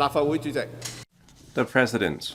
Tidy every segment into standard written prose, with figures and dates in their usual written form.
立法會主席。The President.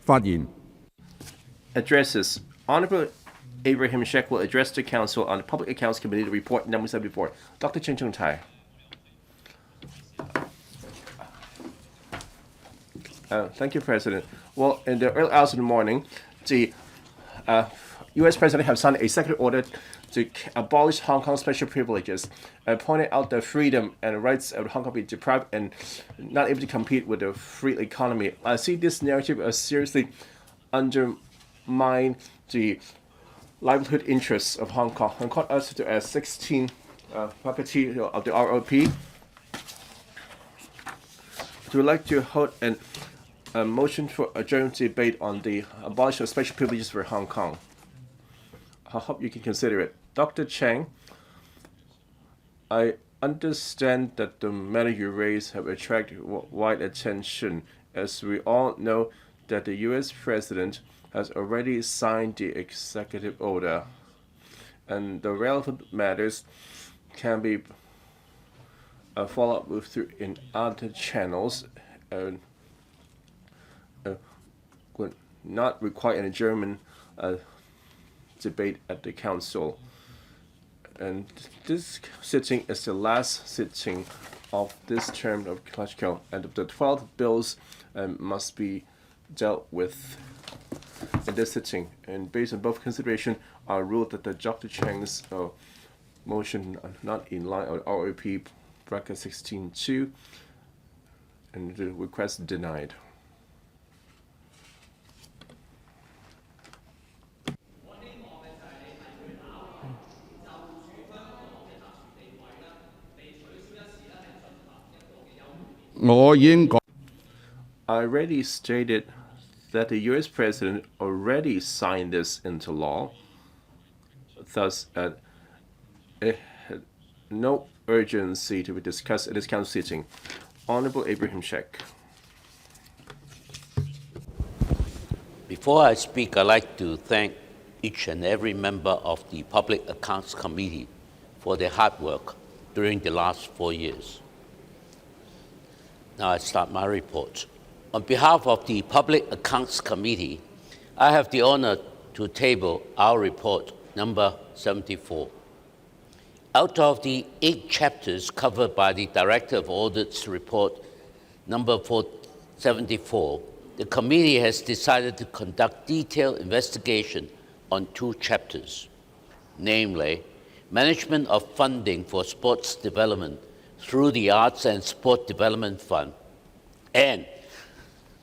發言。Addresses. Honorable Abraham SHEK will address the Council on the Public Accounts Committee Report number 74. Dr. Cheng Chung Tai. Thank you, President. Well, in the early hours of the morning, the U.S. President has signed an executive order to abolish Hong Kong's special privileges and pointed out the freedom and rights of Hong Kong be deprived and not able to compete with the free economy. I see this narrative as seriously undermine the livelihood interests of Hong Kong and caught us to as 16 property of the ROP. We would like to hold a motion for adjourned debate on the abolition of special privileges for Hong Kong. I hope you can consider it. Dr. Cheng, I understand that the matter you raised have attracted wide attention, as we all know that the U.S. President has already signed the executive order, and the relevant matters can be followed up with through in other channels, would not require an adjournment debate at the Council. And this sitting is the last sitting of this term of Council, and the 12 bills must be dealt with in this sitting. And based on both consideration, I ruled that the Dr. Cheng's motion not in line with ROP bracket 16.2, and the request denied. I already stated that the U.S. President already signed this into law. Thus, it had no urgency to be discussed at this Council sitting. Honorable Abraham SHEK. Before I speak, I'd like to thank each and every member of the Public Accounts Committee for their hard work during the last 4 years. Now I start my report. On behalf of the Public Accounts Committee, I have the honor to table our report number 74. Out of the 8 chapters covered by the Director of Audits report number 74, the committee has decided to conduct detailed investigation on 2 chapters, namely, management of funding for sports development through the Arts and Sport Development Fund, and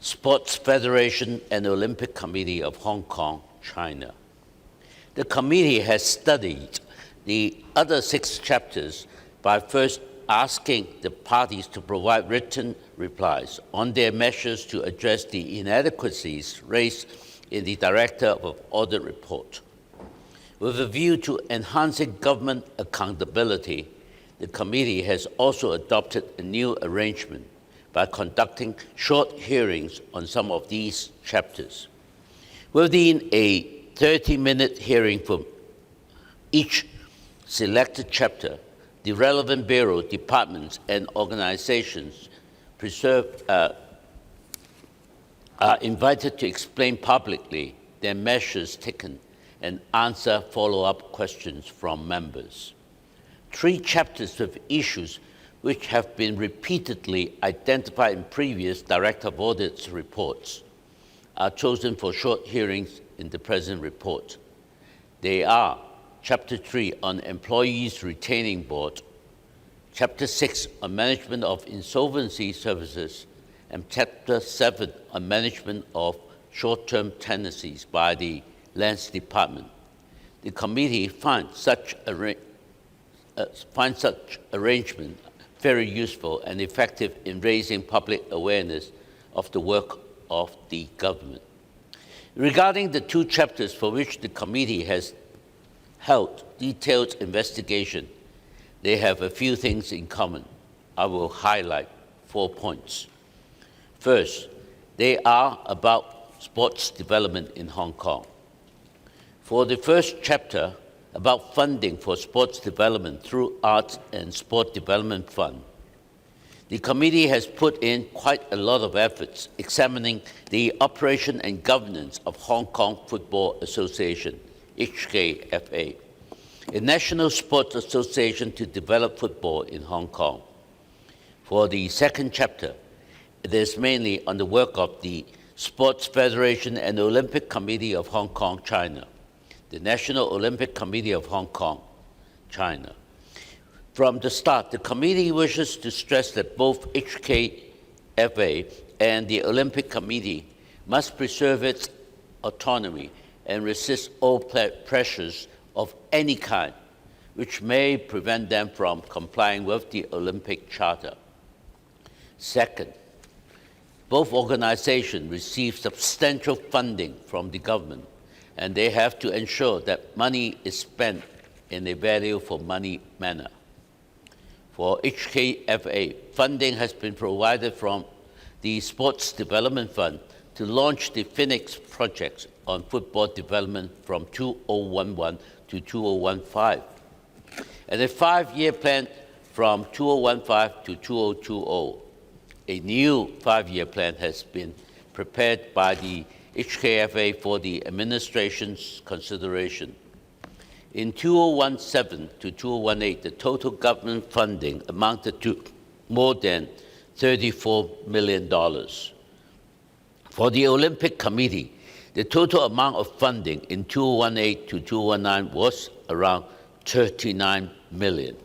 Sports Federation and Olympic Committee of Hong Kong, China. The committee has studied the other 6 chapters by first asking the parties to provide written replies on their measures to address the inadequacies raised in the Director of Audit report. With a view to enhancing government accountability, the committee has also adopted a new arrangement by conducting short hearings on some of these chapters. Within a 30-minute hearing for each selected chapter, the relevant bureau, departments, and organizations are invited to explain publicly their measures taken and answer follow-up questions from members. 3 chapters with issues which have been repeatedly identified in previous Director of Audits reports are chosen for short hearings in the present report. They are Chapter 3 on Employees Retaining Board, Chapter 6 on Management of Insolvency Services, and Chapter 7 on Management of Short-Term Tenancies by the Lands Department. The committee finds such arrangement very useful and effective in raising public awareness of the work of the government. Regarding the 2 chapters for which the committee has held detailed investigation, they have a few things in common. I will highlight 4 points. First, they are about sports development in Hong Kong. For the first chapter, about funding for sports development through Arts and Sport Development Fund, The committee has put in quite a lot of efforts examining the operation and governance of Hong Kong Football Association, HKFA, a national sports association to develop football in Hong Kong. For the second chapter, it is mainly on the work of the Sports Federation and Olympic Committee of Hong Kong, China, the National Olympic Committee of Hong Kong, China. From the start, the committee wishes to stress that both HKFA and the Olympic Committee must preserve its autonomy and resist all pressures of any kind which may prevent them from complying with the Olympic Charter. Second, both organizations receive substantial funding from the government, and they have to ensure that money is spent in a value-for-money manner. For HKFA, funding has been provided from the Sports Development Fund to launch the Phoenix projects on football development from 2011 to 2015, and a 5-year plan from 2015 to 2020. A new 5-year plan has been prepared by the HKFA for the administration's consideration. In 2017 to 2018, the total government funding amounted to more than $34 million. For the Olympic Committee, the total amount of funding in 2018 to 2019 was around $39 million.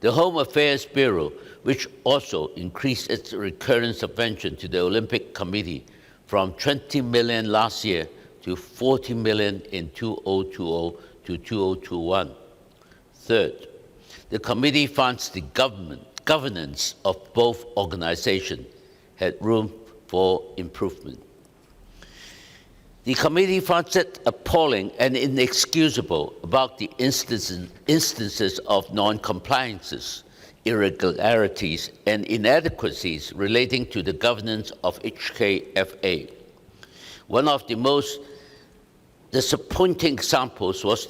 The Home Affairs Bureau, which also increased its recurrent subvention to the Olympic Committee from $20 million last year to $40 million in 2020 to 2021. Third, the committee finds the governance of both organizations had room for improvement. The committee finds it appalling and inexcusable about the instances of non-compliances, irregularities, and inadequacies relating to the governance of HKFA. One of the most disappointing examples was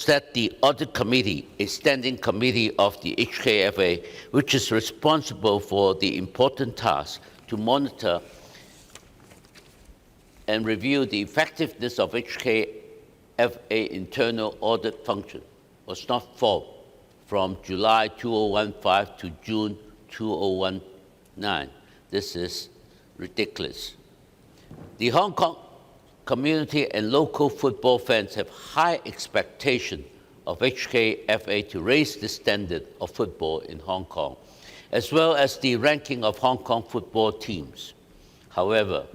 that the Audit Committee, a standing committee of the HKFA, which is responsible for the important task to monitor and review the effectiveness of HKFA internal audit function, was not formed from July 2015 to June 2019. This is ridiculous. The Hong Kong community and local football fans have high expectation of HKFA to raise the standard of football in Hong Kong, as well as the ranking of Hong Kong football teams. However,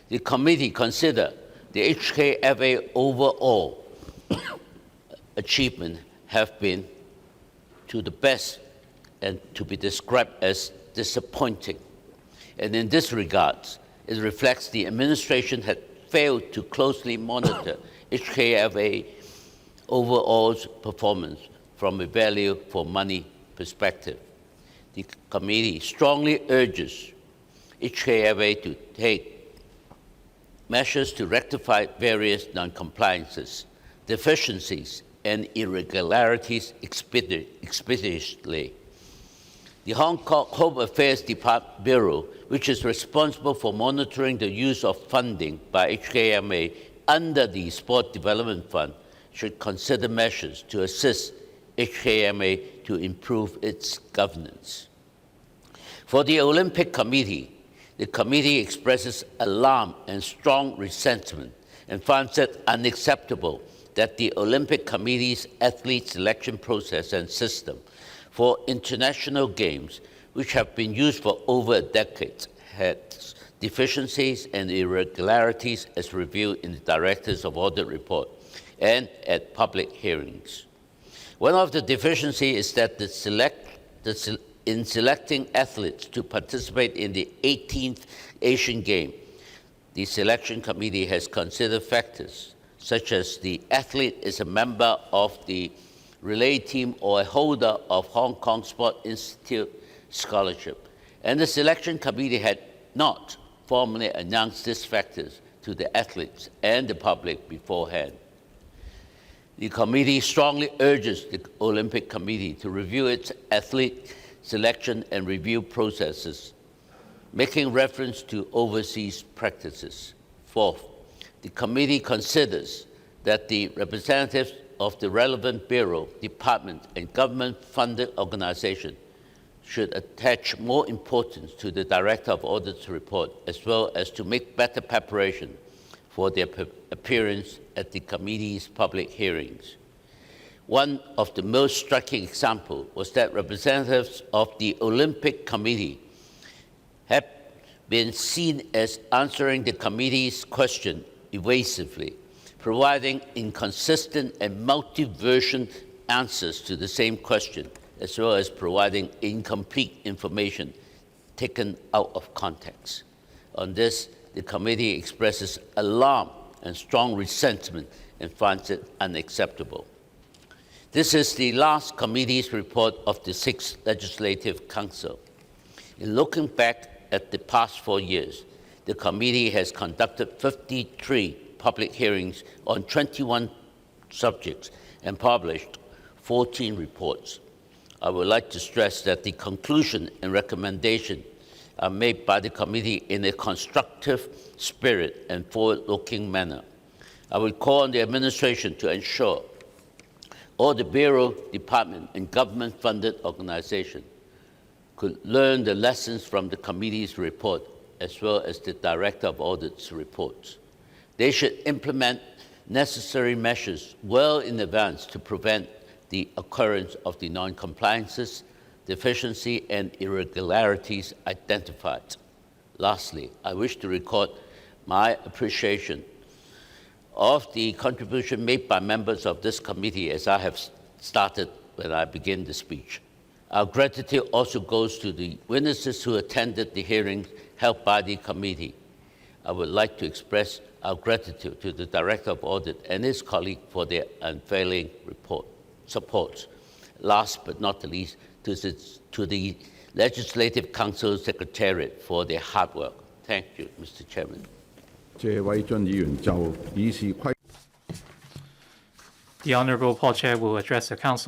the committee considered the HKFA overall achievement have been to the best and to be described as disappointing. And in this regard, it reflects the administration had failed to closely monitor HKFA overall performance from a value-for-money perspective. The committee strongly urges HKFA to take measures to rectify various non-compliances, deficiencies, and irregularities expeditiously. The Hong Kong Home Affairs Bureau, which is responsible for monitoring the use of funding by HKMA under the Sport Development Fund, should consider measures to assist HKMA to improve its governance. For the Olympic Committee, the committee expresses alarm and strong resentment and finds it unacceptable that the Olympic Committee's athlete selection process and system for international games, which have been used for over a decade, had deficiencies and irregularities as reviewed in the Directors of Audit report and at public hearings. One of the deficiencies is that in selecting athletes to participate in the 18th Asian Game, the selection committee has considered factors such as the athlete is a member of the relay team or a holder of Hong Kong Sport Institute scholarship, and the selection committee had not formally announced these factors to the athletes and the public beforehand. The committee strongly urges the Olympic Committee to review its athlete selection and review processes, making reference to overseas practices. Fourth, the committee considers that the representatives of the relevant bureau, department, and government-funded organization should attach more importance to the Director of Audit's report, as well as to make better preparation for their appearance at the committee's public hearings. One of the most striking examples was that representatives of the Olympic Committee have been seen as answering the committee's question evasively, providing inconsistent and multi-version answers to the same question, as well as providing incomplete information taken out of context. On this, the committee expresses alarm and strong resentment and finds it unacceptable. This is the last committee's report of the 6th Legislative Council. In looking back at the past 4 years, the committee has conducted 53 public hearings on 21 subjects and published 14 reports. I would like to stress that the conclusion and recommendation are made by the committee in a constructive spirit and forward-looking manner. I will call on the administration to ensure all the bureau, department, and government-funded organizations could learn the lessons from the committee's report, as well as the Director of Audit's reports. They should implement necessary measures well in advance to prevent the occurrence of the non-compliances, deficiency, and irregularities identified. Lastly, I wish to record my appreciation of the contribution made by members of this committee, as I have started when I begin the speech. Our gratitude also goes to the witnesses who attended the hearings held by the committee. I would like to express our gratitude to the Director of Audit and his colleague for their unfailing support. Last but not the least, to the Legislative Council Secretariat for their hard work. Thank you, Mr. Chairman. 謝偉俊議員就議事規 The Honourable Paul Chair will address the Council.